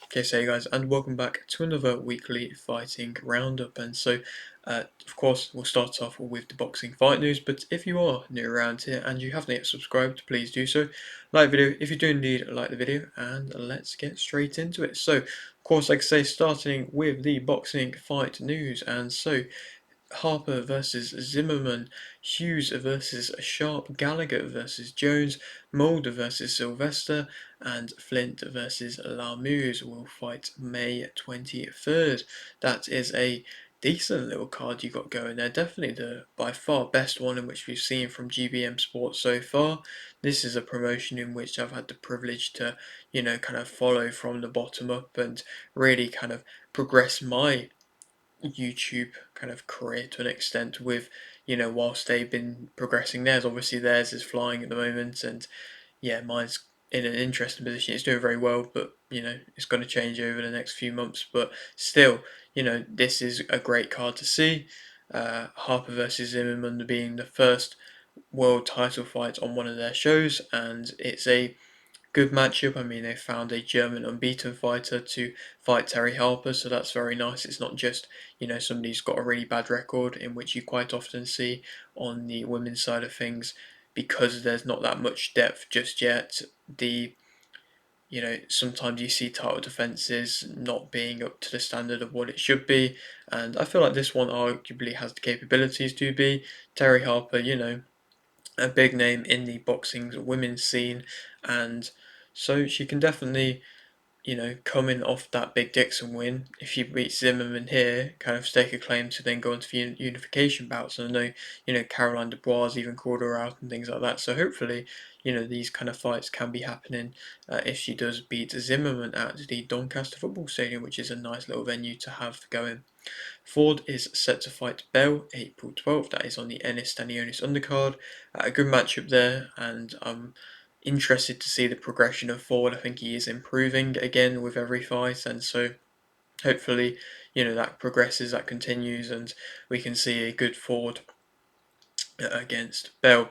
Okay, so hey guys, and welcome back to another weekly fighting roundup. Of course, we'll start off with the boxing fight news. But if you are new around here and you haven't yet subscribed, please do so. Like the video if you do indeed like the video, and let's get straight into it. So, of course, like I say, starting with the boxing fight news, Harper versus Zimmerman, Hughes versus Sharp, Gallagher versus Jones, Mulder versus Sylvester, and Flint versus Larmuse will fight May 23rd. That is a decent little card you got going there. Definitely the by far best one in which we've seen from GBM Sports so far. This is a promotion in which I've had the privilege to, kind of follow from the bottom up and really kind of progress my YouTube kind of career to an extent with, whilst they've been progressing theirs. Obviously theirs is flying at the moment, and yeah, mine's in an interesting position. It's doing very well, but it's going to change over the next few months. But still, this is a great card to see. Harper versus Zimmerman being the first world title fight on one of their shows, and it's a good matchup. I mean, they found a German unbeaten fighter to fight Terry Harper, so that's very nice. It's not just, somebody who's got a really bad record, in which you quite often see on the women's side of things, because there's not that much depth just yet. Sometimes you see title defences not being up to the standard of what it should be, and I feel like this one arguably has the capabilities to be. Terry Harper, a big name in the boxing women's scene, and so she can definitely, coming off that big Dixon win, if she beats Zimmerman here, kind of stake a claim to then go into the unification bouts. And I know, Caroline Dubois even called her out and things like that. So hopefully, these kind of fights can be happening if she does beat Zimmerman at the Doncaster Football Stadium, which is a nice little venue to have going. Ford is set to fight Bell April 12th. That is on the Ennis Stanionis undercard. A good matchup there, and I'm interested to see the progression of Ford. I think he is improving again with every fight, and so hopefully, that progresses, that continues, and we can see a good Ford against Bell.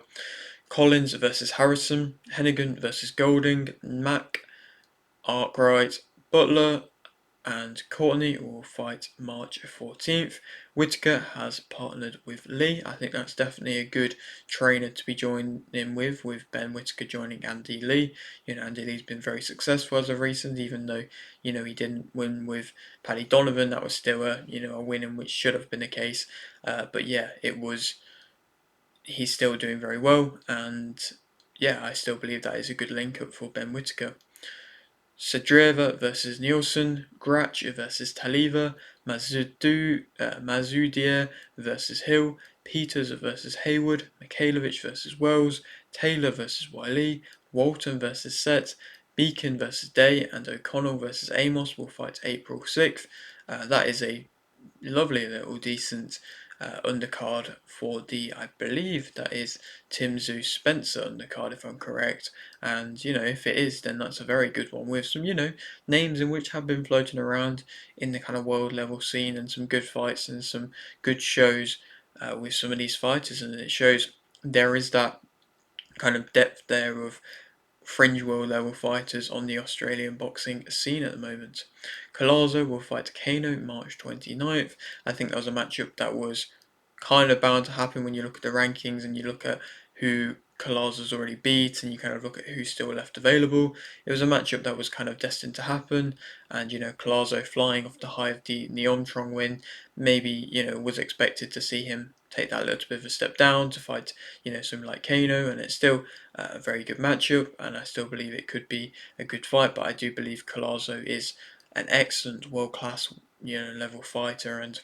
Collins versus Harrison, Hennigan versus Golding, Mack, Arkwright, Butler, and Courtney will fight March 14th. Whitaker has partnered with Lee. I think that's definitely a good trainer to be joining in with Ben Whitaker joining Andy Lee. Andy Lee's been very successful as of recent, even though, he didn't win with Paddy Donovan. That was still a win in which should have been the case. But yeah, he's still doing very well, and yeah, I still believe that is a good link up for Ben Whitaker. Sadreva versus Nielsen, Grach versus Taliva, Mazudier versus Hill, Peters versus Hayward, Mikhailovich versus Wells, Taylor versus Wiley, Walton versus Set, Beacon versus Day, and O'Connell versus Amos will fight April 6th. That is a lovely little decent undercard for I believe that is Tim Zeus Spencer undercard, if I'm correct. And, if it is, then that's a very good one with some, names in which have been floating around in the kind of world level scene, and some good fights and some good shows with some of these fighters. And it shows there is that kind of depth there of fringe world level fighters on the Australian boxing scene at the moment. Collazo will fight Kano March 29th. I think that was a matchup that was kind of bound to happen when you look at the rankings and you look at who Collazo's already beat and you kind of look at who's still left available. It was a matchup that was kind of destined to happen, and Collazo flying off the high of the Neomtron win, maybe was expected to see him take that little bit of a step down to fight someone like Kano, and it's still a very good matchup, and I still believe it could be a good fight. But I do believe Collazo is an excellent world class level fighter, and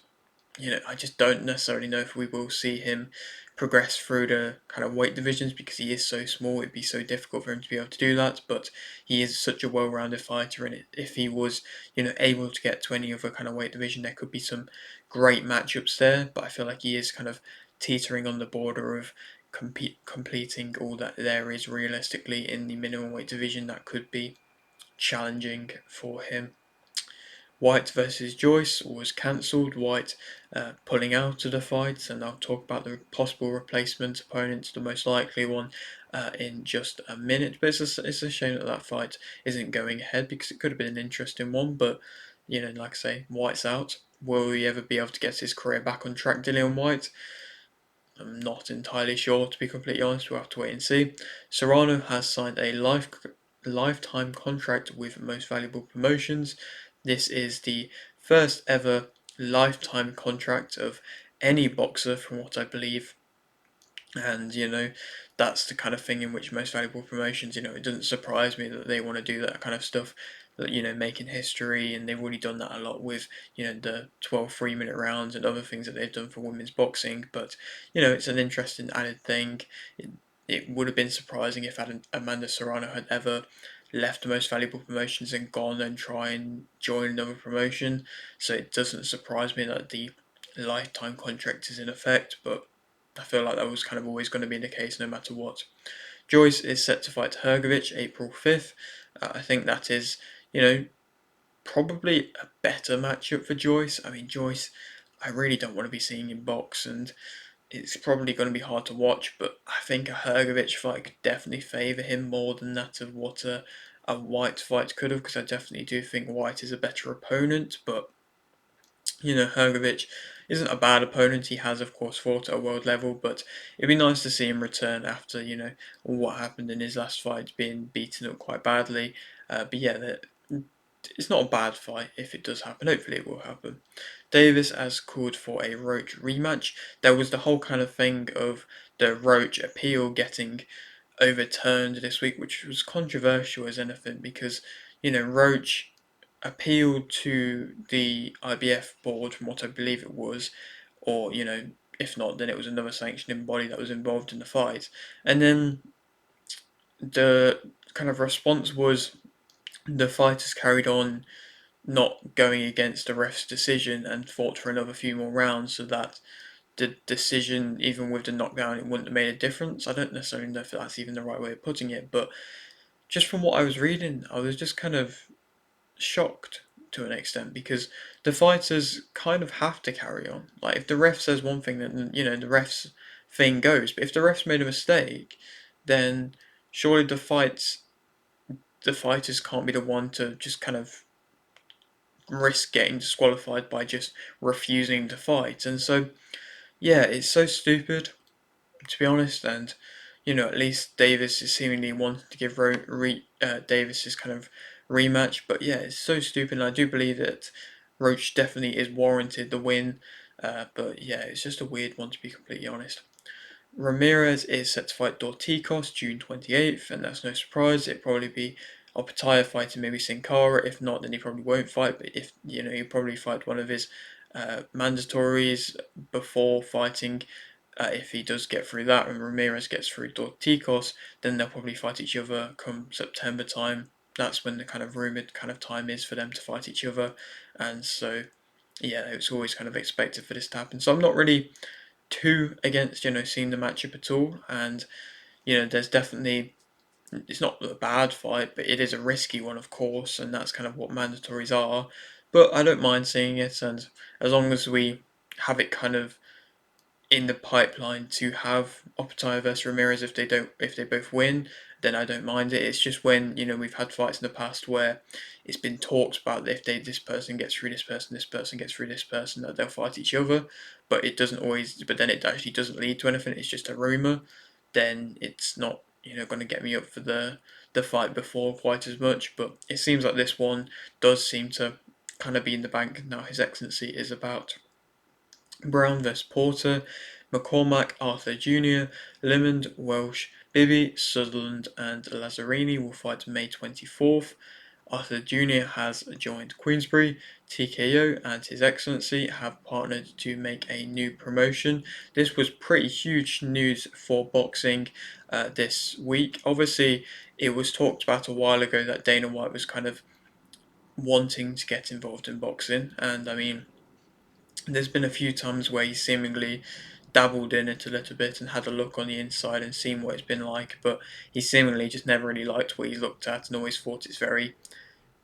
I just don't necessarily know if we will see him progress through the kind of weight divisions, because he is so small. It'd be so difficult for him to be able to do that. But he is such a well-rounded fighter, and if he was, able to get to any other kind of weight division, there could be some great matchups there. But I feel like he is kind of teetering on the border of completing all that there is realistically in the minimum weight division that could be challenging for him. White versus Joyce was cancelled. White pulling out of the fight, and I'll talk about the possible replacement opponents. The most likely one in just a minute. But it's a shame that that fight isn't going ahead because it could have been an interesting one. But like I say, White's out. Will he ever be able to get his career back on track, Dillian White? I'm not entirely sure, to be completely honest. We'll have to wait and see. Serrano has signed a lifetime contract with Most Valuable Promotions. This is the first ever lifetime contract of any boxer, from what I believe. And that's the kind of thing in which Most Valuable Promotions, it doesn't surprise me that they want to do that kind of stuff, that making history. And they've already done that a lot with the 12 3-minute rounds and other things that they've done for women's boxing. But it's an interesting added thing. It would have been surprising if Amanda Serrano had ever left the Most Valuable Promotions and gone and try and join another promotion. So it doesn't surprise me that the lifetime contract is in effect. But I feel like that was kind of always going to be the case no matter what. Joyce is set to fight Hrgovic April 5th. I think that is, probably a better matchup for Joyce. I mean, Joyce, I really don't want to be seeing him box, and it's probably going to be hard to watch, but I think a Hrgovic fight could definitely favour him more than that of what a White fight could have, because I definitely do think White is a better opponent. But Hrgovic isn't a bad opponent. He has, of course, fought at a world level, but it'd be nice to see him return after, what happened in his last fight, being beaten up quite badly. But yeah, it's not a bad fight if it does happen. Hopefully it will happen. Davis has called for a Roach rematch. There was the whole kind of thing of the Roach appeal getting overturned this week, which was controversial as anything because, Roach appealed to the IBF board from what I believe it was, or, if not, then it was another sanctioning body that was involved in the fight. And then the kind of response was the fighters carried on not going against the ref's decision and fought for another few more rounds so that the decision, even with the knockdown, it wouldn't have made a difference. I don't necessarily know if that's even the right way of putting it, but just from what I was reading, I was just kind of shocked to an extent because the fighters kind of have to carry on. Like if the ref says one thing, then the ref's thing goes. But if the ref's made a mistake, then surely the fighters can't be the one to just kind of risk getting disqualified by just refusing to fight. And so, yeah, it's so stupid, to be honest. And at least Davis is seemingly wanting to give Davis his kind of rematch. But yeah, it's so stupid. And I do believe that Roach definitely is warranted the win. But yeah, it's just a weird one, to be completely honest. Ramirez is set to fight Dorticos June 28th, and that's no surprise. It'll probably be Opataya fighting maybe Sin Cara. If not, then he probably won't fight. But if he'll probably fight one of his mandatories before fighting. If he does get through that and Ramirez gets through Dorticos, then they'll probably fight each other come September time. That's when the kind of rumoured kind of time is for them to fight each other. And so, yeah, it's always kind of expected for this to happen. So I'm not really too against seeing the matchup at all. And there's definitely, it's not a bad fight, but it is a risky one, of course, and that's kind of what mandatories are. But I don't mind seeing it, and as long as we have it kind of in the pipeline to have Opetaia versus Ramirez, if they both win, then I don't mind it. It's just when we've had fights in the past where it's been talked about that if this person gets through this person gets through this person, that they'll fight each other, but it doesn't always. But then it actually doesn't lead to anything. It's just a rumor. Then it's not going to get me up for the fight before quite as much. But it seems like this one does seem to kind of be in the bank now. His Excellency is about. Brown vs Porter, McCormack, Arthur Jr., Lemond, Welsh, Bibby, Sutherland, and Lazzarini will fight May 24th. Arthur Jr. has joined Queensberry. TKO and His Excellency have partnered to make a new promotion. This was pretty huge news for boxing this week. Obviously, it was talked about a while ago that Dana White was kind of wanting to get involved in boxing, and I mean, there's been a few times where he seemingly dabbled in it a little bit and had a look on the inside and seen what it's been like, but he seemingly just never really liked what he looked at and always thought it's very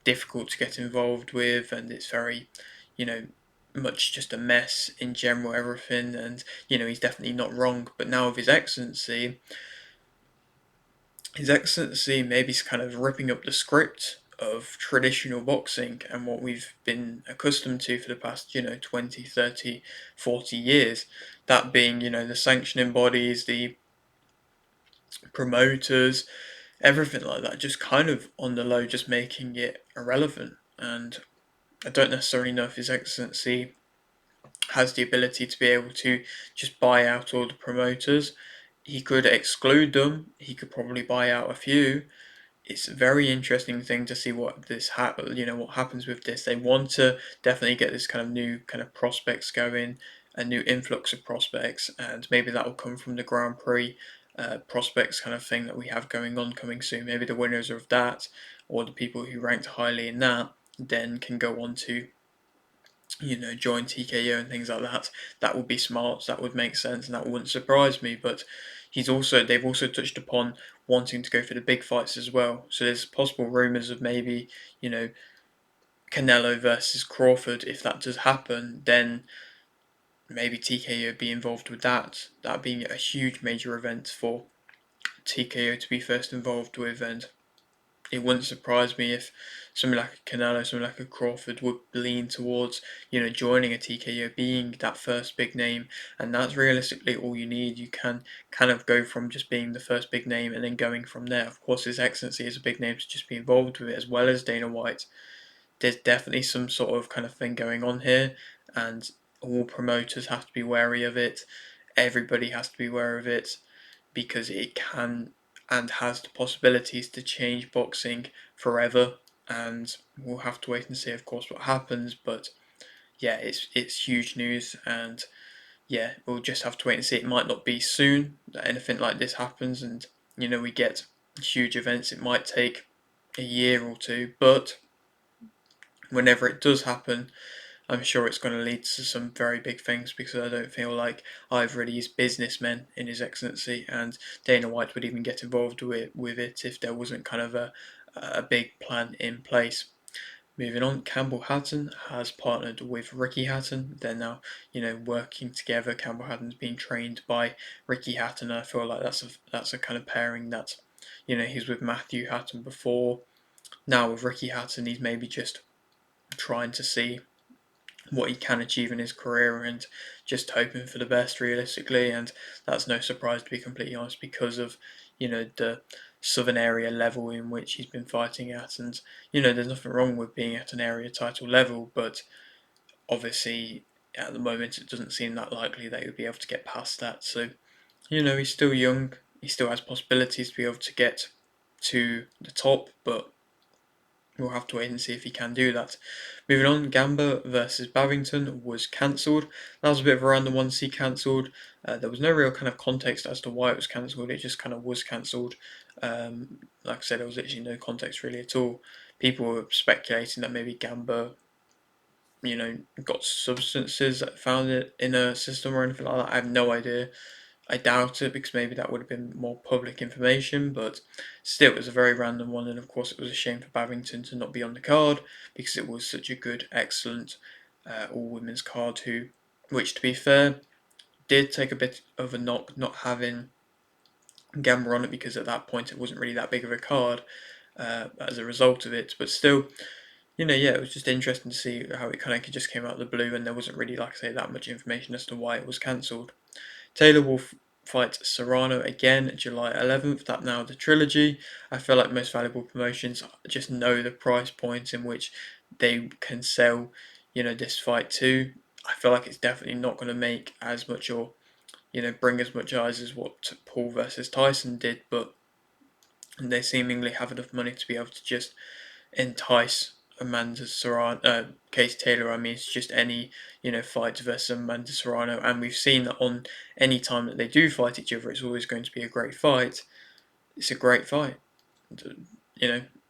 difficult to get involved with, and it's very, you know, much just a mess in general, everything. And he's definitely not wrong. But now with His Excellency, His Excellency maybe is kind of ripping up the script of traditional boxing and what we've been accustomed to for the past, 20, 30, 40 years. That being, the sanctioning bodies, the promoters, everything like that, just kind of on the low, just making it irrelevant. And I don't necessarily know if His Excellency has the ability to be able to just buy out all the promoters. He could exclude them. He could probably buy out a few. It's a very interesting thing to see what happens with this. They want to definitely get this kind of new kind of prospects going, a new influx of prospects, and maybe that will come from the Grand Prix prospects kind of thing that we have going on coming soon. Maybe the winners of that, or the people who ranked highly in that, then can go on to join TKO and things like that. That would be smart. That would make sense, and that wouldn't surprise me. But they've also touched upon wanting to go for the big fights as well. So there's possible rumours of maybe you know Canelo versus Crawford. If that does happen, then maybe TKO be involved with that. That being a huge major event for TKO to be first involved with, and it wouldn't surprise me if something like a Canelo, something like a Crawford would lean towards, joining a TKO, being that first big name, and that's realistically all you need. You can kind of go from just being the first big name and then going from there. Of course, His Excellency is a big name to just be involved with it, as well as Dana White. There's definitely some sort of kind of thing going on here, and all promoters have to be wary of it. Everybody has to be aware of it because it can and has the possibilities to change boxing forever. And we'll have to wait and see, of course, what happens. But yeah, it's huge news, and yeah, we'll just have to wait and see. It might not be soon that anything like this happens, and we get huge events. It might take a year or two, but whenever it does happen, I'm sure it's going to lead to some very big things, because I don't feel like either of these businessmen in His Excellency and Dana White would even get involved with it if there wasn't kind of a big plan in place. Moving on, Campbell Hatton has partnered with Ricky Hatton. They're now, working together. Campbell Hatton's being trained by Ricky Hatton. And I feel like that's a kind of pairing that, he's with Matthew Hatton before. Now with Ricky Hatton, he's maybe just trying to see what he can achieve in his career and just hoping for the best realistically. And that's no surprise, to be completely honest, because of the southern area level in which he's been fighting at. And there's nothing wrong with being at an area title level, but obviously at the moment it doesn't seem that likely that he'll be able to get past that. So he's still young, he still has possibilities to be able to get to the top, but we'll have to wait and see if he can do that. Moving on, Gamba versus Babington was cancelled. That was a bit of a random one to see cancelled. There was no real kind of context as to why it was cancelled. It just kind of was cancelled. Like I said, there was literally no context really at all. People were speculating that maybe Gamba, got substances that found it in a system or anything like that. I have no idea. I doubt it, because maybe that would have been more public information, but still, it was a very random one. And of course, it was a shame for Babington to not be on the card, because it was such a good, excellent all women's card. Which, to be fair, did take a bit of a knock not having Gamba on it, because at that point it wasn't really that big of a card as a result of it. But still, yeah, it was just interesting to see how it kind of just came out of the blue, and there wasn't really, like I say, that much information as to why it was cancelled. Taylor will fight Serrano again July 11th. That now the trilogy. I feel like most valuable promotions just know the price point in which they can sell, this fight to. I feel like it's definitely not going to make as much, or bring as much eyes as what Paul versus Tyson did, but they seemingly have enough money to be able to just entice Amanda Serrano, Katie Taylor. I mean, it's just any fight versus Amanda Serrano, and we've seen that on any time that they do fight each other, it's always going to be a great fight. It's a great fight,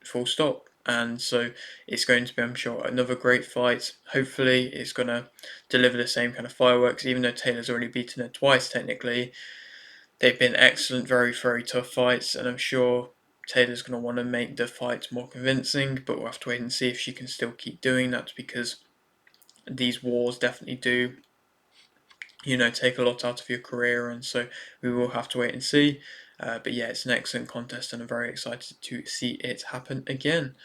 full stop. And so it's going to be, I'm sure, another great fight. Hopefully, it's going to deliver the same kind of fireworks. Even though Taylor's already beaten her twice, technically, they've been excellent, very, very tough fights, and I'm sure Taylor's going to want to make the fights more convincing, but we'll have to wait and see if she can still keep doing that, because these wars definitely do, take a lot out of your career, and so we will have to wait and see. But yeah, it's an excellent contest, and I'm very excited to see it happen again.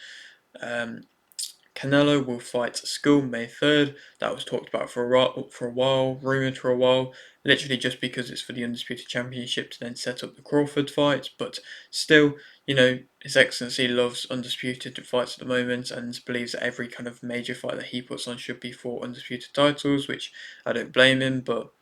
Canelo will fight Skull May 3rd. That was talked about for a while, rumoured for a while, literally just because it's for the Undisputed Championship to then set up the Crawford fight. But still, His Excellency loves Undisputed fights at the moment and believes that every kind of major fight that he puts on should be for Undisputed titles, which I don't blame him, but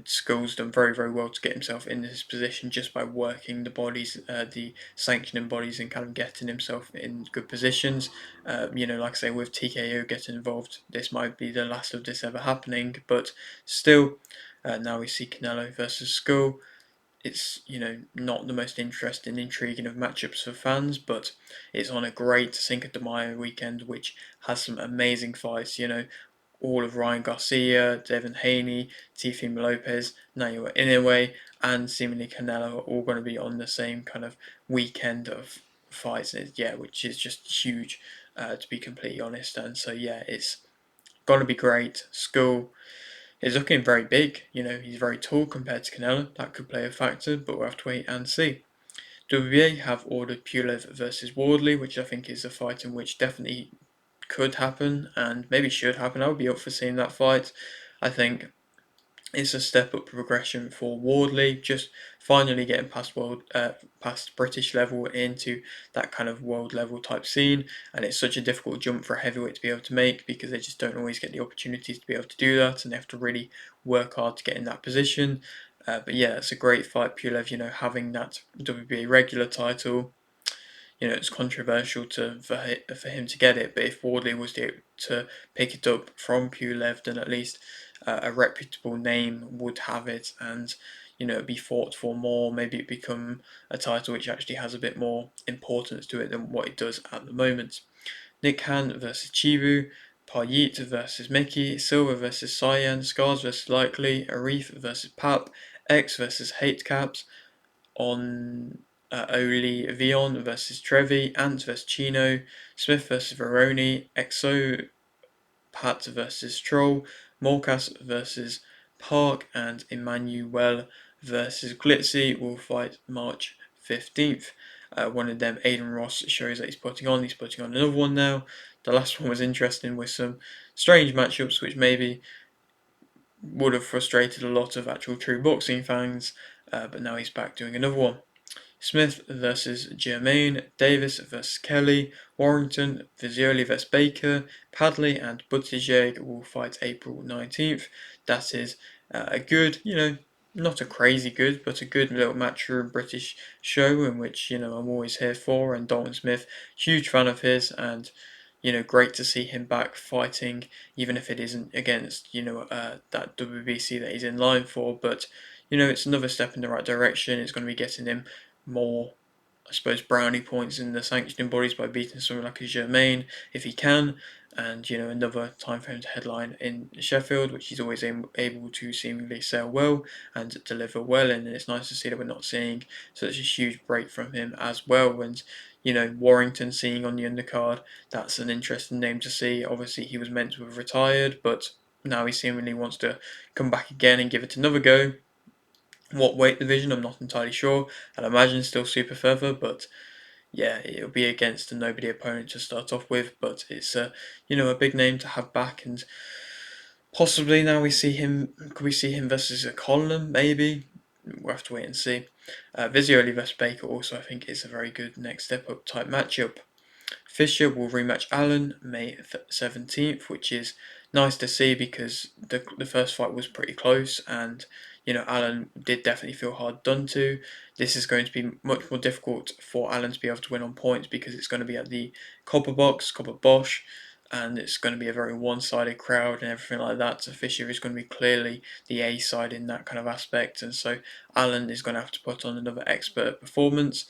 Skull's done very, very well to get himself in this position just by working the bodies, the sanctioning bodies, and kind of getting himself in good positions. Like I say, with TKO getting involved, this might be the last of this ever happening, but still, now we see Canelo versus Skull. It's not the most interesting, intriguing of matchups for fans, but it's on a great Cinco de Mayo weekend, which has some amazing fights. All of Ryan Garcia, Devin Haney, Teofimo Lopez, Naoya Inoue, and seemingly Canelo are all going to be on the same kind of weekend of fights. Which is just huge, to be completely honest. And so it's going to be great. Skull is looking very big. He's very tall compared to Canelo. That could play a factor, but we'll have to wait and see. WBA have ordered Pulev versus Wardley, which I think is a fight in which definitely could happen and maybe should happen. I would be up for seeing that fight. I think it's a step up progression for Wardley, just finally getting past British level into that kind of world level type scene. And it's such a difficult jump for a heavyweight to be able to make because they just don't always get the opportunities to be able to do that, and they have to really work hard to get in that position. But yeah, it's a great fight. Pulev, having that WBA regular title, it's controversial for him to get it, but if Wardley was to pick it up from Pulev, then at least a reputable name would have it, and be fought for more. Maybe it become a title which actually has a bit more importance to it than what it does at the moment. Nick Han versus Chibu, Payet versus Mickey, Silva versus Cyan, Scars versus Likely, Arif versus Pap, X versus Hate Caps, on Oli Vion versus Trevi, Ant versus Chino, Smith versus Veroni, Exo Pat versus Troll, Morcas versus Park, and Emmanuel versus Glitzy will fight March 15th. One of them, Aiden Ross, shows that he's putting on another one now. The last one was interesting with some strange matchups which maybe would have frustrated a lot of actual true boxing fans, but now he's back doing another one. Smith versus Germain, Davis versus Kelly, Warrington, Vizioli versus Baker, Padley and Buttigieg will fight April 19th. That is a good, not a crazy good, but a good little matchroom British show in which, I'm always here for. And Dalton Smith, huge fan of his, and great to see him back fighting, even if it isn't against, that WBC that he's in line for. But, it's another step in the right direction. It's going to be getting him more, I suppose, brownie points in the sanctioning bodies by beating someone like a Germain if he can, and another time for him to headline in Sheffield, which he's always able to seemingly sell well and deliver well in. And it's nice to see that we're not seeing such a huge break from him as well. And Warrington seeing on the undercard, that's an interesting name to see. Obviously, he was meant to have retired, but now he seemingly wants to come back again and give it another go. What weight division, I'm not entirely sure. I'd imagine still super feather, but yeah, it'll be against a nobody opponent to start off with. But it's a big name to have back, and possibly now could we see him versus a Conlon, maybe? We'll have to wait and see. Vizioli versus Baker also, I think, is a very good next step up type matchup. Fisher will rematch Allen May 17th, which is nice to see because the first fight was pretty close, and Allen did definitely feel hard done to. This is going to be much more difficult for Allen to be able to win on points because it's going to be at the Copper Box, Copper Bosch, and it's going to be a very one-sided crowd and everything like that. So Fisher is going to be clearly the A side in that kind of aspect, and so Allen is going to have to put on another expert performance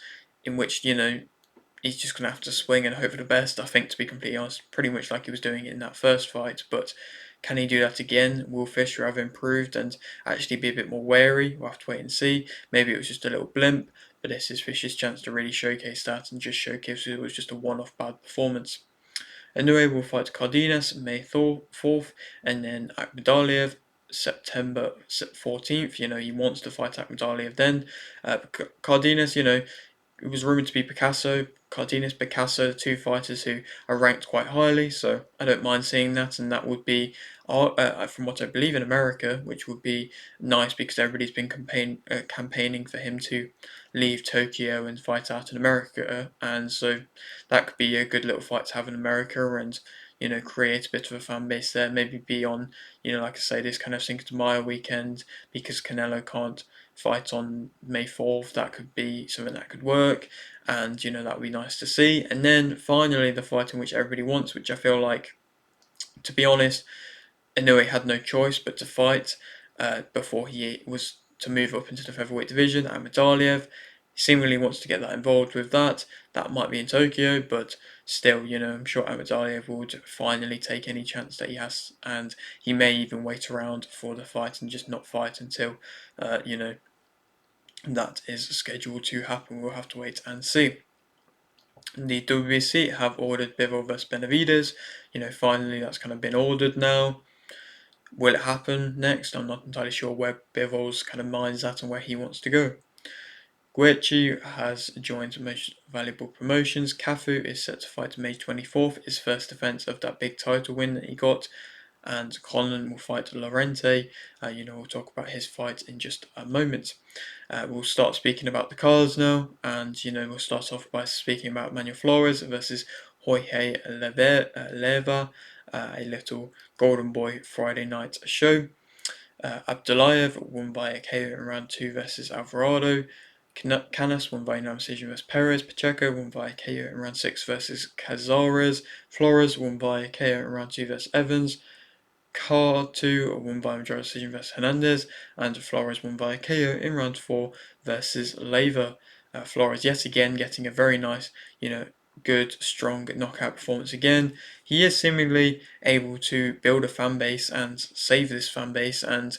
in which he's just going to have to swing and hope for the best, I think, to be completely honest, pretty much like he was doing in that first fight. But can he do that again? Will Fisher have improved and actually be a bit more wary? We'll have to wait and see. Maybe it was just a little blimp, but this is Fisher's chance to really showcase that and just showcase it was just a one-off bad performance. Inoue will fight Cardenas May 4th, and then Akhmadaliev September 14th. He wants to fight Akhmadaliev then. Cardenas, it was rumoured to be Picasso, Cardenas, Picasso, two fighters who are ranked quite highly, so I don't mind seeing that, and that would be, from what I believe, in America, which would be nice because everybody's been campaigning for him to leave Tokyo and fight out in America, and so that could be a good little fight to have in America, and create a bit of a fan base there, maybe be on, like I say, this kind of Cinco de Mayo weekend, because Canelo can't fight on May 4th. That could be something that could work, and that would be nice to see. And then finally, the fight in which everybody wants, which I feel like, to be honest, Inoue had no choice but to fight before he was to move up into the featherweight division. Akhmadaliev seemingly wants to get that involved with that. That might be in Tokyo, but still, I'm sure Akhmadaliev would finally take any chance that he has, and he may even wait around for the fight and just not fight until, that is scheduled to happen. We'll have to wait and see. The WBC have ordered Bivol vs Benavides. Finally that's kind of been ordered now. Will it happen next? I'm not entirely sure where Bivol's kind of mind's at and where he wants to go. Guechi has joined Most Valuable Promotions. Cafu is set to fight May 24th, his first defense of that big title win that he got. And Conlan will fight Lorente. We'll talk about his fight in just a moment. We'll start speaking about the cards now, and we'll start off by speaking about Manuel Flores versus Jorge Leyva, a little Golden Boy Friday night show. Abdullayev won by a KO in round 2 versus Alvarado. Canas won by unanimous decision versus Perez. Pacheco won by a KO in round 6 versus Cazares. Flores won by a KO in round 2 versus Evans. Car 2 won by majority decision versus Hernandez, and Flores won by KO in round 4 versus Leyva. Flores yet again getting a very nice, good, strong knockout performance again. He is seemingly able to build a fan base and save this fan base, and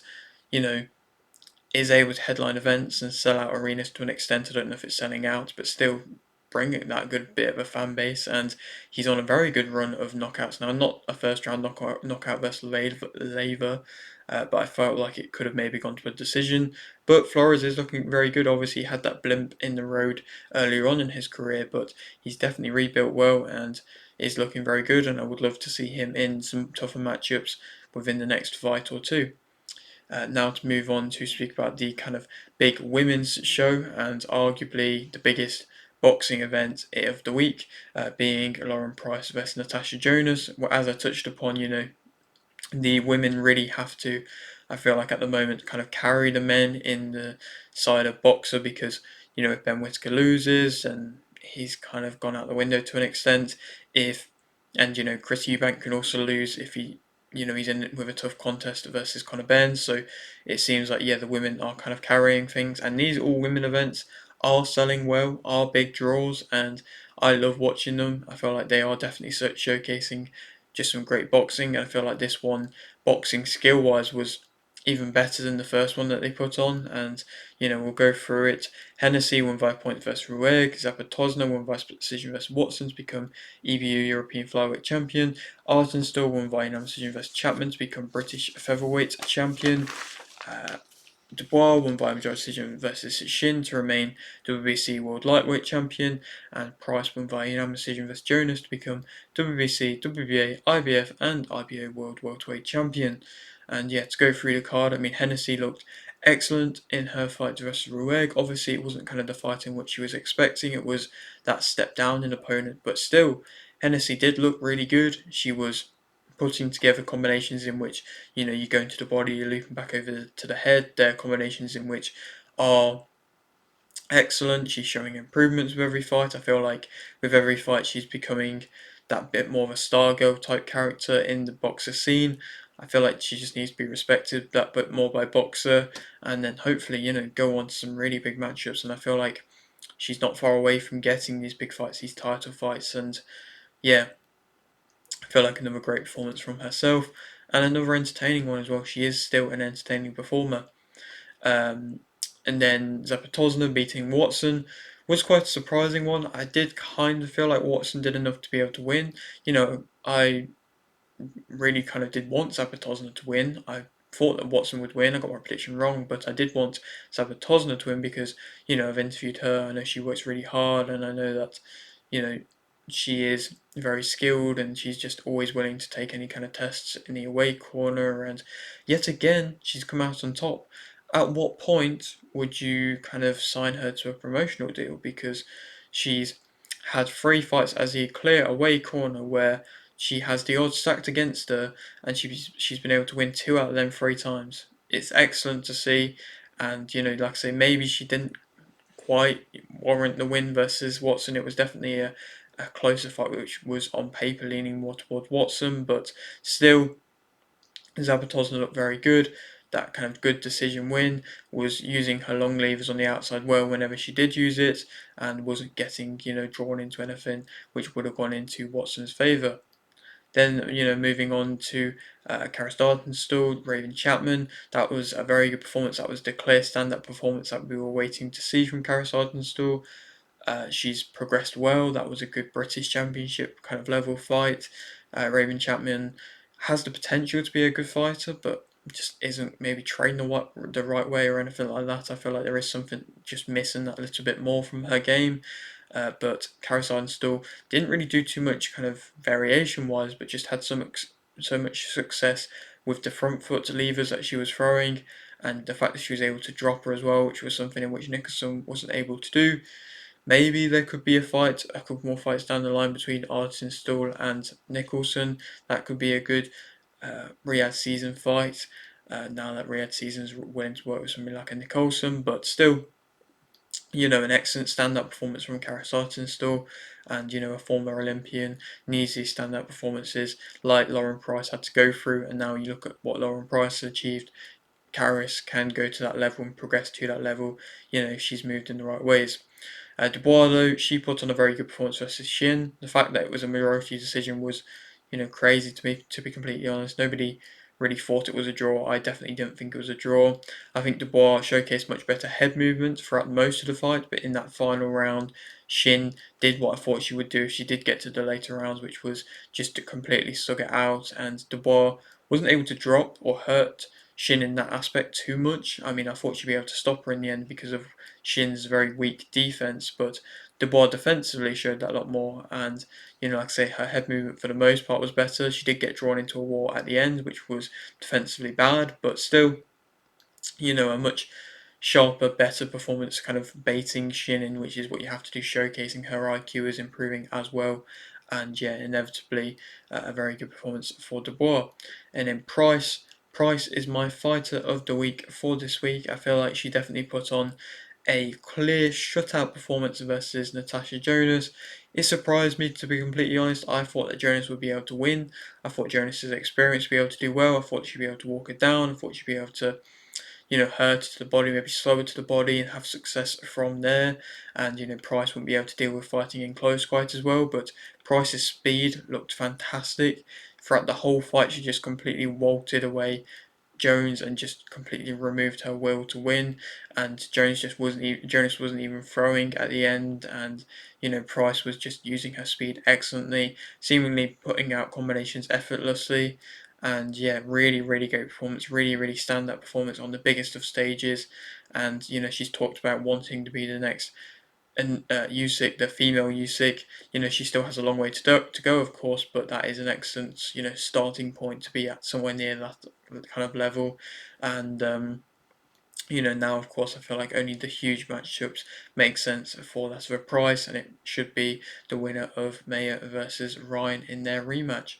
is able to headline events and sell out arenas to an extent. I don't know if it's selling out, but still bringing that good bit of a fan base, and he's on a very good run of knockouts now. Not a first round knockout versus Leyva, but I felt like it could have maybe gone to a decision. But Flores is looking very good. Obviously, he had that blimp in the road earlier on in his career, but he's definitely rebuilt well and is looking very good, and I would love to see him in some tougher matchups within the next fight or two. Now to move on to speak about the kind of big women's show, and arguably the biggest boxing event of the week, being Lauren Price versus Natasha Jonas. As I touched upon, the women really have to, I feel like at the moment, kind of carry the men in the side of boxer, because if Ben Whittaker loses, and he's kind of gone out the window to an extent, and Chris Eubank can also lose if he's in with a tough contest versus Conor Benn. So it seems like, the women are kind of carrying things, and these all women events are selling well, are big draws, and I love watching them. I feel like they are definitely showcasing just some great boxing, and I feel like this one, boxing skill wise, was even better than the first one that they put on, and we'll go through it. Hennessy won by point versus Rueg. Zapatozna won by split decision versus Watson to become EBU European Flyweight Champion. Artenstall won by unanimous decision versus Chapman to become British Featherweight Champion. Dubois won by majority decision versus Shin to remain WBC World Lightweight Champion, and Price won by unanimous decision versus Jonas to become WBC, WBA, IBF, and IBO World Welterweight Champion. And to go through the card, Hennessy looked excellent in her fight versus Rueg. Obviously, it wasn't kind of the fight in which she was expecting. It was that step down in opponent, but still, Hennessy did look really good. She was putting together combinations in which you go into the body, you're looping back over to the head. There are combinations in which are excellent. She's showing improvements with every fight. I feel like with every fight she's becoming that bit more of a star girl type character in the boxer scene. I feel like she just needs to be respected that bit more by boxer, and then hopefully go on to some really big matchups. And I feel like she's not far away from getting these big fights, these title fights, and I feel like another great performance from herself, and another entertaining one as well. She is still an entertaining performer. And then Zapatozna beating Watson was quite a surprising one. I did kind of feel like Watson did enough to be able to win. I really kind of did want Zapatozna to win. I thought that Watson would win. I got my prediction wrong, but I did want Sabatozna to win because, I've interviewed her. I know she works really hard, and I know that, you know, she is very skilled, and she's just always willing to take any kind of tests in the away corner. And yet again, she's come out on top. At what point would you kind of sign her to a promotional deal? Because she's had 3 fights as a clear away corner where she has the odds stacked against her, and she's been able to win 2 out of them 3 times. It's excellent to see, and like I say, maybe she didn't quite warrant the win versus Watson. It was definitely a closer fight, which was on paper leaning more towards Watson, but still, Zapatozna looked very good. That kind of good decision win, was using her long levers on the outside well whenever she did use it, and wasn't getting drawn into anything which would have gone into Watson's favour. Then, moving on to Karis Dartenstall, Raven Chapman. That was a very good performance. That was the clear stand-up performance that we were waiting to see from Karis Dartenstall. She's progressed well. That was a good British Championship kind of level fight. Raven Chapman has the potential to be a good fighter, but just isn't maybe trained the right way or anything like that. I feel like there is something just missing that little bit more from her game. But Karis Ardenstall didn't really do too much kind of variation wise, but just had so much success with the front foot levers that she was throwing, and the fact that she was able to drop her as well, which was something in which Nicholson wasn't able to do. Maybe there could be a couple more fights down the line between Ardenstall and Nicholson. That could be a good Riyadh season fight. Now that Riyadh season's willing to work with somebody like a Nicholson, but still, an excellent stand-up performance from Karis Ardenstall, and a former Olympian needs these stand-up performances like Lauren Price had to go through. And now you look at what Lauren Price has achieved. Karis can go to that level and progress to that level. She's moved in the right ways. Dubois, though, she put on a very good performance versus Shin. The fact that it was a majority decision was, crazy to me, to be completely honest. Nobody really thought it was a draw. I definitely didn't think it was a draw. I think Dubois showcased much better head movements throughout most of the fight, but in that final round, Shin did what I thought she would do if she did get to the later rounds, which was just to completely sug it out, and Dubois wasn't able to drop or hurt Shin in that aspect too much. I mean, I thought she'd be able to stop her in the end because of Shin's very weak defense, but Dubois defensively showed that a lot more. And like I say, her head movement for the most part was better. She did get drawn into a war at the end, which was defensively bad, but still, a much sharper, better performance, kind of baiting Shin in, which is what you have to do. Showcasing her IQ is improving as well. And yeah, inevitably a very good performance for Dubois. And then Price. Price is my fighter of the week for this week. I feel like she definitely put on a clear shutout performance versus Natasha Jonas. It surprised me, to be completely honest. I thought that Jonas would be able to win. I thought Jonas's experience would be able to do well. I thought she'd be able to walk it down. I thought she'd be able to hurt to the body, maybe slow it to the body and have success from there. And, Price wouldn't be able to deal with fighting in close quite as well, but Price's speed looked fantastic. Throughout the whole fight, she just completely waltzed away Jones and just completely removed her will to win. And Jonas wasn't even throwing at the end, and Price was just using her speed excellently, seemingly putting out combinations effortlessly. And yeah, really, really great performance, really, really stand-up performance on the biggest of stages. And she's talked about wanting to be the next and Usyk, the female Usyk. She still has a long way to go, of course, but that is an excellent, starting point to be at somewhere near that kind of level. And now, of course, I feel like only the huge matchups make sense for that sort of price, and it should be the winner of Maya versus Ryan in their rematch.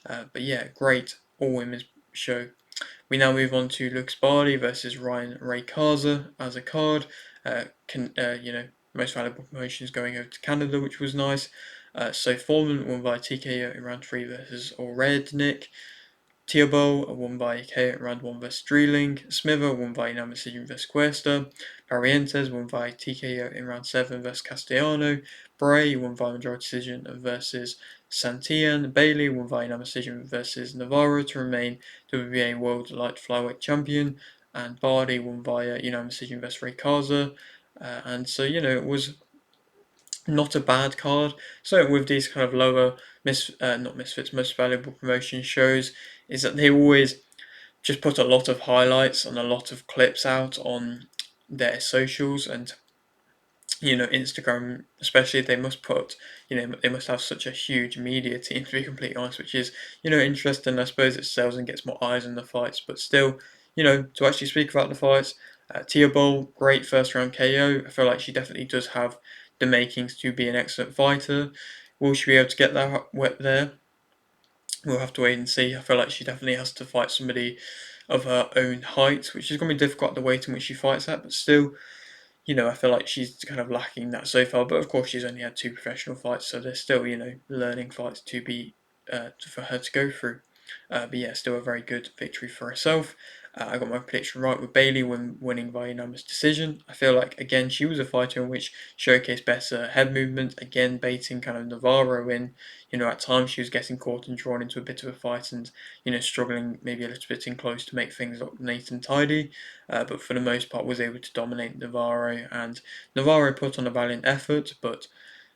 But yeah, great all women's show. We now move on to Lucas Bahdi versus Ryan Racazza as a card. Most valuable promotions going over to Canada, which was nice. So Foreman won by TKO in round 3 versus Orednik. Theobald won by KO in round 1 versus Dreeling. Smither won by unanimous decision versus Cuesta. Barrientos won by TKO in round 7 versus Castellano. Bray won by majority decision versus Santillan. Bailey won by unanimous decision versus Navarro to remain WBA World Light Flyweight Champion. And Bahdi won via unanimous decision versus Raykaza. And so, it was not a bad card. So with these kind of lower, not misfits, most valuable promotion shows, is that they always just put a lot of highlights and a lot of clips out on their socials, and Instagram especially. They must put, they must have such a huge media team, to be completely honest, which is, interesting. I suppose it sells and gets more eyes on the fights, but still, to actually speak about the fights, Tia Bowl, great first round KO. I feel like she definitely does have the makings to be an excellent fighter. Will she be able to get that wet there? We'll have to wait and see. I feel like she definitely has to fight somebody of her own height, which is going to be difficult at the weight in which she fights at, but still, I feel like she's kind of lacking that so far. But of course, she's only had two professional fights, so there's still, learning fights to be for her to go through. But yeah, still a very good victory for herself. I got my prediction right with Bailey winning by unanimous decision. I feel like, again, she was a fighter in which showcased better head movement, again, baiting kind of Navarro in. At times she was getting caught and drawn into a bit of a fight and, struggling maybe a little bit in close to make things look neat and tidy. But for the most part was able to dominate Navarro, and Navarro put on a valiant effort, but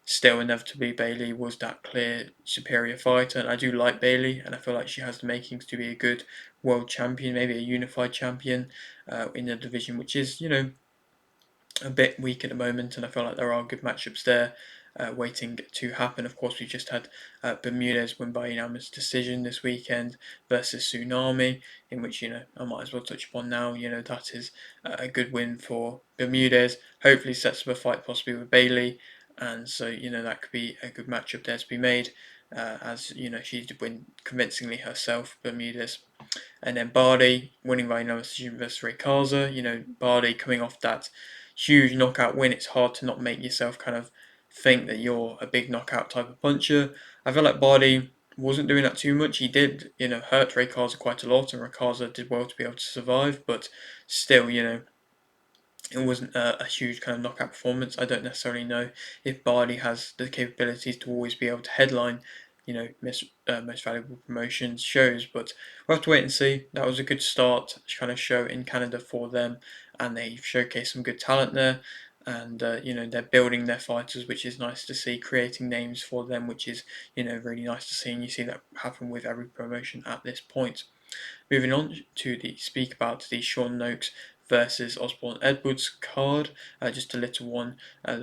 still inevitably Bailey was that clear superior fighter, and I do like Bailey, and I feel like she has the makings to be a good world champion, maybe a unified champion in the division, which is, a bit weak at the moment, and I feel like there are good matchups there waiting to happen. Of course, we just had Bermudez win by unanimous decision this weekend versus Tsunami, in which, I might as well touch upon now. That is a good win for Bermudez. Hopefully sets up a fight possibly with Bailey, and so, that could be a good matchup there to be made, as, she did win convincingly herself, Bermudez. And then Bahdi winning by unanimous decision versus Racazza. Bahdi coming off that huge knockout win, it's hard to not make yourself kind of think that you're a big knockout type of puncher. I feel like Bahdi wasn't doing that too much. He did, hurt Racazza quite a lot, and Racazza did well to be able to survive, but still, it wasn't a huge kind of knockout performance. I don't necessarily know if Bardi has the capabilities to always be able to headline, most valuable promotions shows, but we'll have to wait and see. That was a good start kind of show in Canada for them, and they've showcased some good talent there. And they're building their fighters, which is nice to see, creating names for them, which is really nice to see, and you see that happen with every promotion at this point. Moving on to speak about the Sean Noakes versus Osborne Edwards card, just a little one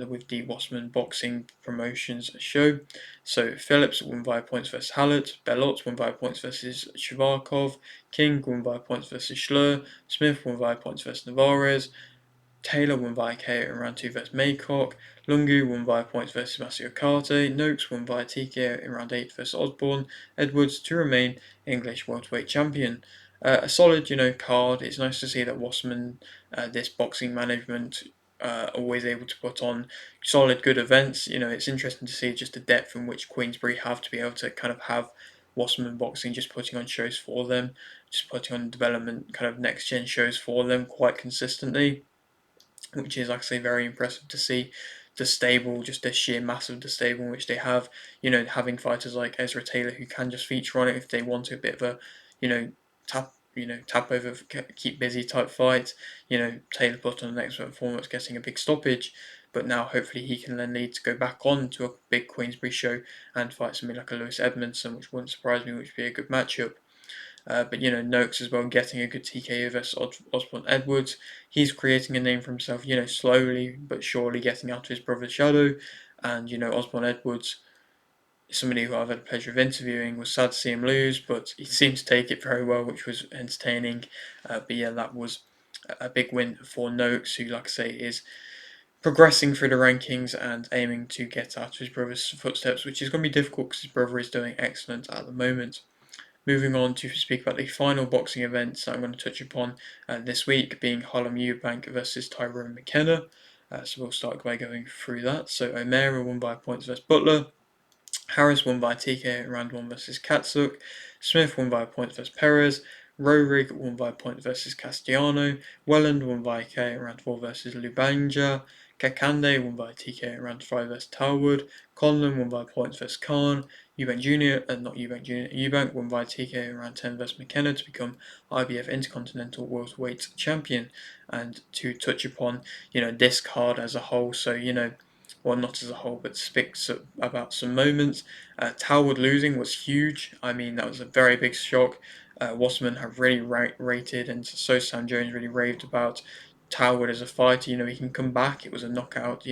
with the Wasserman Boxing Promotions show. So Phillips won via points versus Hallett, Bellot won via points versus Shvarkov, King won via points versus Schlur, Smith won via points versus Navarez, Taylor won via KO in round 2 versus Maycock, Lungu won via points versus Masiokate, Noakes won via TKO in round 8 versus Osborne, Edwards to remain English welterweight champion. A solid, card. It's nice to see that Wasserman, this boxing management, always able to put on solid, good events. It's interesting to see just the depth in which Queensbury have to be able to kind of have Wasserman Boxing just putting on shows for them, just putting on development kind of next gen shows for them quite consistently, which is, like I say, very impressive to see. The stable, just the sheer mass of the stable in which they have, having fighters like Ezra Taylor who can just feature on it if they want to, a bit of a, tap over, keep busy type fight. Taylor put on an excellent performance, getting a big stoppage, but now hopefully he can then lead to go back on to a big Queensbury show and fight somebody like a Lewis Edmondson, which wouldn't surprise me, which would be a good matchup. But Noakes as well, getting a good TKO versus Osborne Edwards. He's creating a name for himself, slowly but surely getting out of his brother's shadow. And, Osborne Edwards, somebody who I've had the pleasure of interviewing, was sad to see him lose, but he seemed to take it very well, which was entertaining. But yeah, that was a big win for Noakes, who, like I say, is progressing through the rankings and aiming to get out of his brother's footsteps, which is going to be difficult because his brother is doing excellent at the moment. Moving on to speak about the final boxing events that I'm going to touch upon this week, being Harlem Eubank versus Tyrone Mckenna. So we'll start by going through that. So O'Meara won by points versus Butler. Harris won by TKO in round 1 versus Katsuk. Smith won by points versus Perez. Rohrig won by points versus Castellano. Welland won by KO in round 4 versus Lubanja. Kakande won by TKO in round 5 versus Talwood. Conlon won by points versus Khan. Eubank Jr., not Eubank Jr., Eubank won by TKO in round 10 versus Mckenna to become IBF Intercontinental Welterweight Champion. And to touch upon, this card as a whole, so, well, not as a whole, but speak about some moments. Talwood losing was huge. I mean, that was a very big shock. Wasserman have really rated, and so Sam Jones really raved about Talwood as a fighter. He can come back. It was a knockout,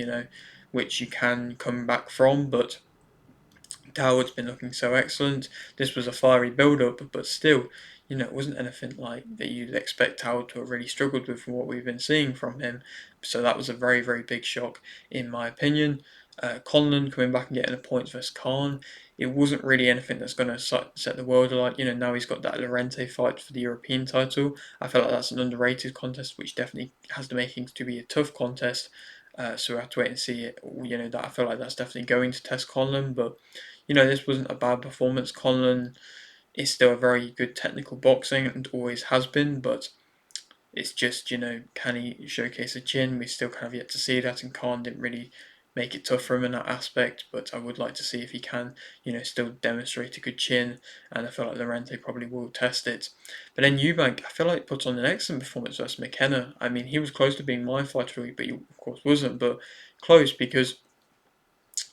which you can come back from, but Talwood's been looking so excellent. This was a fiery build-up, but still, it wasn't anything like that you'd expect Talwood to have really struggled with from what we've been seeing from him. So that was a very, very big shock, in my opinion. Conlon coming back and getting a point versus Khan. It wasn't really anything that's going to set the world alight. Now he's got that Lorente fight for the European title. I feel like that's an underrated contest, which definitely has the makings to be a tough contest. So we have to wait and see it. That I feel like that's definitely going to test Conlon, but this wasn't a bad performance. Conlon is still a very good technical boxing and always has been, but it's just, can he showcase a chin? We still kind of yet to see that, and Khan didn't really make it tough for him in that aspect, but I would like to see if he can, still demonstrate a good chin, and I feel like Lorente probably will test it. But then Eubank, I feel like put on an excellent performance versus Mckenna. I mean, he was close to being my fighter of the week, but he of course wasn't, but close because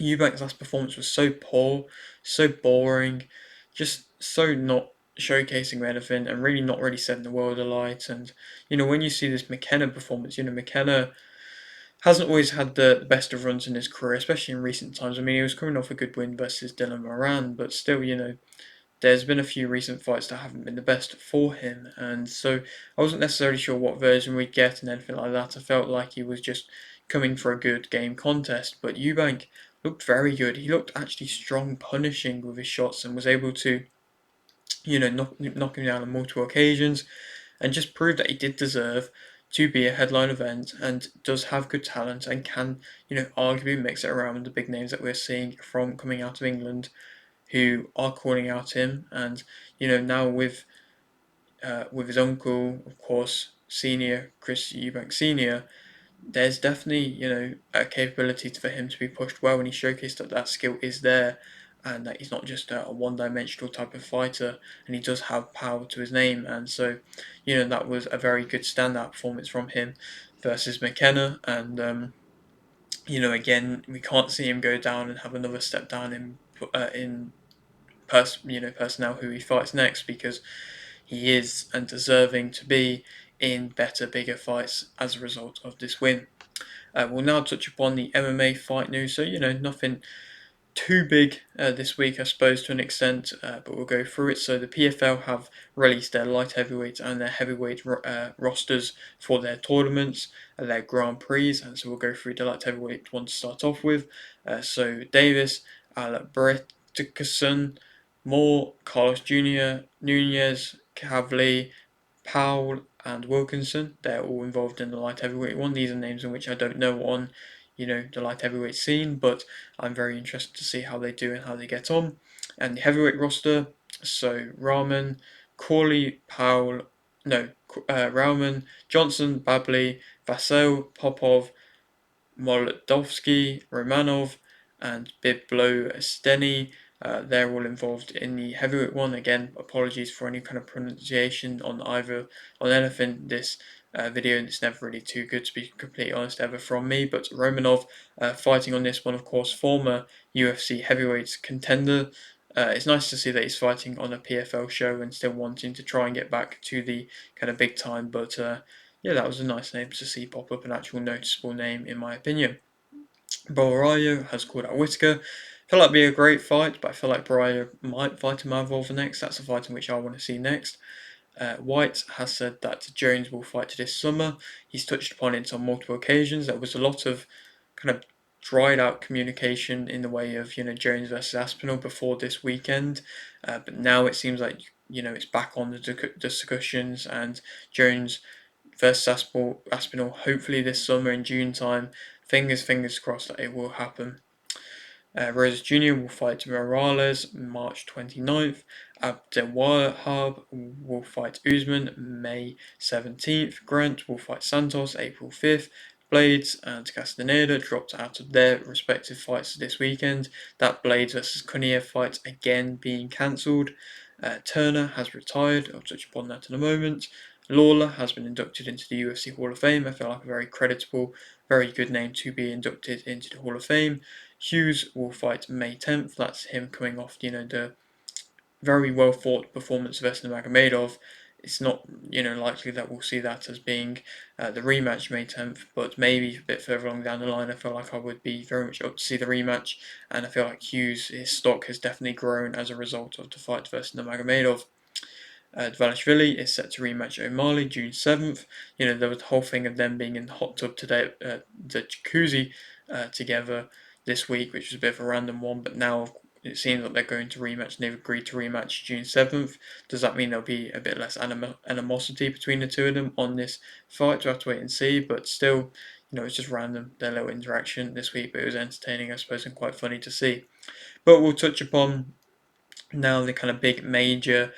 Eubank's last performance was so poor, so boring, just so not showcasing anything and really not really setting the world alight. And, when you see this Mckenna performance, Mckenna hasn't always had the best of runs in his career, especially in recent times. I mean, he was coming off a good win versus Dylan Moran, but still, there's been a few recent fights that haven't been the best for him, and so I wasn't necessarily sure what version we'd get and anything like that. I felt like he was just coming for a good game contest, but Eubank looked very good. He looked actually strong, punishing with his shots, and was able to, knock him down on multiple occasions, and just prove that he did deserve to be a headline event and does have good talent and can, arguably mix it around with the big names that we're seeing from coming out of England who are calling out him, and now with his uncle, of course, senior Chris Eubank Senior, there's definitely a capability for him to be pushed well, and he showcased that skill is there, and that he's not just a one-dimensional type of fighter, and he does have power to his name, and so that was a very good standout performance from him versus Mckenna, and again we can't see him go down and have another step down in personnel who he fights next, because he is and deserving to be in better, bigger fights as a result of this win. We'll now touch upon the MMA fight news. So nothing too big this week, I suppose, to an extent, but we'll go through it. So the PFL have released their light heavyweight and their heavyweight rosters for their tournaments, their Grand Prix, and so we'll go through the light heavyweight one to start off with. So Davis, Alberticson, Moore, Carlos Jr., Nunez, Cavley, Powell, and Wilkinson. They're all involved in the light heavyweight one. These are names in which I don't know on, the light heavyweight scene, but I'm very interested to see how they do and how they get on. And the heavyweight roster, so Rahman, Corley, Powell, no, Rahman, Johnson, Babley, Vassell, Popov, Moldovsky, Romanov, and Biblo Steny. They're all involved in the heavyweight one. Again, apologies for any kind of pronunciation on anything this video. It's never really too good, to be completely honest, ever from me. But Romanov fighting on this one, of course, former UFC heavyweight contender. It's nice to see that he's fighting on a PFL show and still wanting to try and get back to the kind of big time. But yeah, that was a nice name to see pop up, an actual noticeable name in my opinion. Borrayo has called out Whittaker. I feel like it'd be a great fight, but I feel like Borrayo might fight Mavov next. That's a fight in which I want to see next. White has said that Jones will fight this summer. He's touched upon it on multiple occasions. There was a lot of kind of dried out communication in the way of Jones versus Aspinall before this weekend, but now it seems like it's back on the discussions, and Jones versus Aspinall hopefully this summer in June time. Fingers crossed that it will happen. Rose Jr. will fight Morales March 29th. Abdelwahab will fight Usman May 17th. Grant will fight Santos April 5th. Blades and Castaneda dropped out of their respective fights this weekend. That Blades versus Kuniev fight again being cancelled. Turner has retired. I'll touch upon that in a moment. Lawler has been inducted into the UFC Hall of Fame. I feel like a very creditable, very good name to be inducted into the Hall of Fame. Hughes will fight May 10th. That's him coming off, the very well fought performance versus Nurmagomedov. It's not, likely that we'll see that as being the rematch May 10th, but maybe a bit further along down the line, I feel like I would be very much up to see the rematch, and I feel like Hughes, his stock has definitely grown as a result of the fight versus Nurmagomedov. Dvalishvili is set to rematch O'Malley June 7th. There was the whole thing of them being in the hot tub today, the jacuzzi together this week, which was a bit of a random one, but now it seems like they're going to rematch and they've agreed to rematch June 7th. Does that mean there'll be a bit less animosity between the two of them on this fight? We'll have to wait and see, but still, it's just random, their little interaction this week, but it was entertaining, I suppose, and quite funny to see. But we'll touch upon now the kind of big major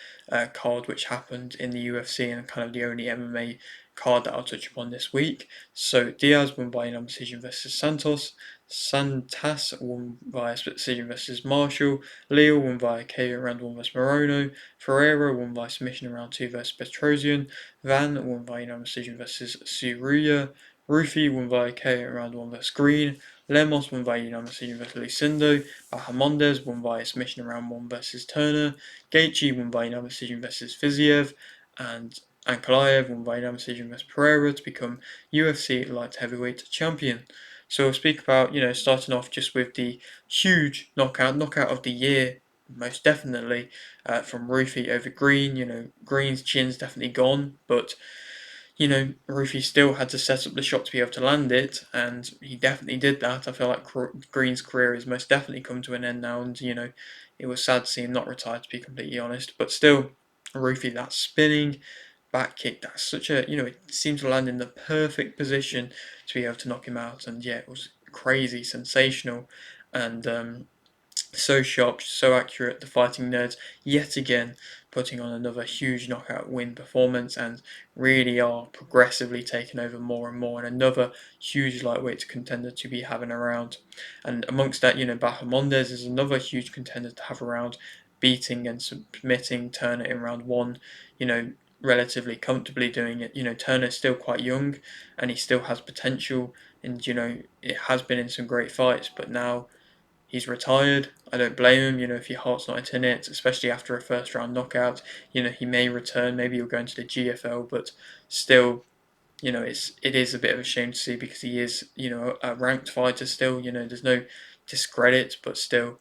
card which happened in the UFC and kind of the only MMA card that I'll touch upon this week. So Diaz won by unanimous decision versus Santos. Santas won via split decision versus Marshall. Leal won via KO in round 1 versus Morono. Pereira won via submission in round 2 versus Petrosian. Van won via unanimous decision versus Suruya. Rufi won via KO in round 1 versus Green. Lemos won via unanimous decision versus Lucindo. Bahamondes won via submission in round 1 versus Turner. Gaethje won via unanimous decision versus Fiziev. And Ankalaev won via unanimous decision versus Pereira to become UFC light heavyweight champion. So we'll speak about, starting off just with the huge knockout of the year, most definitely, from Rufi over Green. Green's chin's definitely gone, but Rufi still had to set up the shot to be able to land it, and he definitely did that. I feel like Green's career has most definitely come to an end now, and it was sad to see him not retire, to be completely honest. But still, Rufi, that spinning back kick, that's such a, it seemed to land in the perfect position to be able to knock him out, and yeah, it was crazy, sensational, and so sharp, so accurate. The Fighting Nerds yet again putting on another huge knockout win performance and really are progressively taking over more and more, and another huge lightweight contender to be having around. And amongst that, Bahamondes is another huge contender to have around, beating and submitting Turner in round 1, relatively comfortably doing it. Turner's still quite young and he still has potential, and it has been in some great fights, but now he's retired. I don't blame him. If your heart's not in it, especially after a first round knockout, he may return. Maybe he'll go into the GFL, but still, it is a bit of a shame to see because he is, a ranked fighter still. There's no discredit, but still,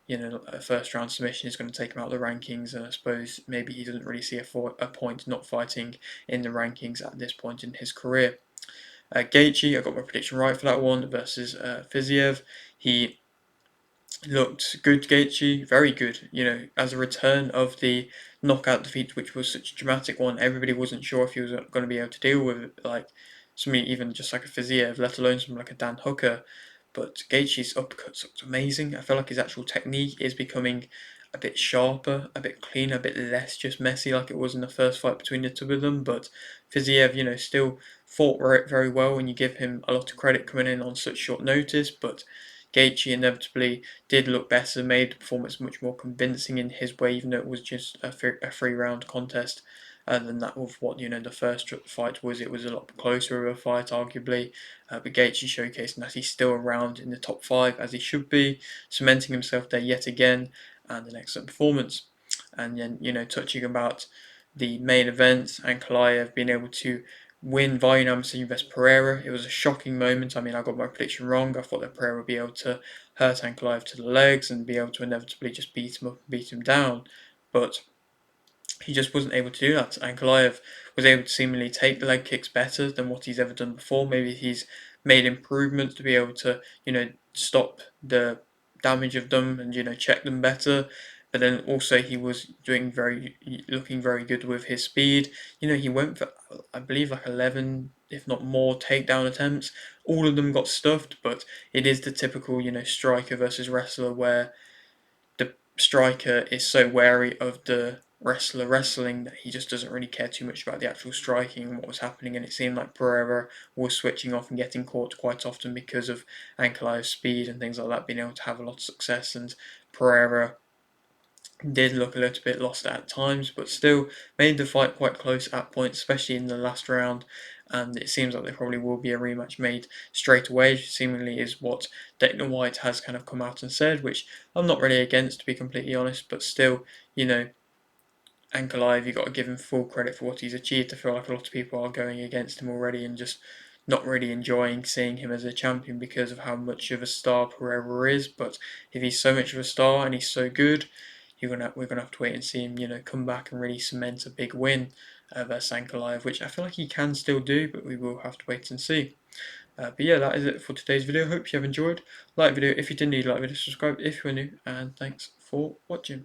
a first round submission is going to take him out of the rankings, and I suppose maybe he doesn't really see a point not fighting in the rankings at this point in his career. Gaethje, I got my prediction right for that one versus Fiziev. He looked good, Gaethje, very good. As a return of the knockout defeat, which was such a dramatic one, everybody wasn't sure if he was going to be able to deal with it, like somebody even just like a Fiziev, let alone something like a Dan Hooker. But Gaethje's uppercuts looked amazing. I feel like his actual technique is becoming a bit sharper, a bit cleaner, a bit less just messy like it was in the first fight between the two of them. But Fiziev, still fought very well, and you give him a lot of credit coming in on such short notice. But Gaethje inevitably did look better, made the performance much more convincing in his way, even though it was just a 3-round contest. Than that of what the first fight was. It was a lot closer of a fight, arguably. But Gaethje showcasing that he's still around in the top 5 as he should be, cementing himself there yet again, and an excellent performance. And then touching about the main event, and Ankalaev being able to win via unanimous decision versus Pereira. It was a shocking moment. I mean, I got my prediction wrong. I thought that Pereira would be able to hurt Ankalaev to the legs and be able to inevitably just beat him up and beat him down. But he just wasn't able to do that. Ankalaev was able to seemingly take the leg kicks better than what he's ever done before. Maybe he's made improvements to be able to, stop the damage of them and, check them better. But then also he was looking very good with his speed. He went for, I believe, like 11, if not more, takedown attempts. All of them got stuffed, but it is the typical, striker versus wrestler where the striker is so wary of the wrestler wrestling that he just doesn't really care too much about the actual striking and what was happening. And it seemed like Pereira was switching off and getting caught quite often because of Ankalaev's speed and things like that, being able to have a lot of success. And Pereira did look a little bit lost at times, but still made the fight quite close at points, especially in the last round. and it seems like there probably will be a rematch made straight away, which seemingly is what Dana White has kind of come out and said, which I'm not really against, to be completely honest, but still, Ankalaev, you've got to give him full credit for what he's achieved. I feel like a lot of people are going against him already and just not really enjoying seeing him as a champion because of how much of a star Pereira is. But if he's so much of a star and he's so good, we're gonna have to wait and see him, come back and really cement a big win versus Ankalaev, which I feel like he can still do, but we will have to wait and see. But yeah, that is it for today's video. Hope you have enjoyed. Like the video if you did, like the video, subscribe if you're new, and thanks for watching.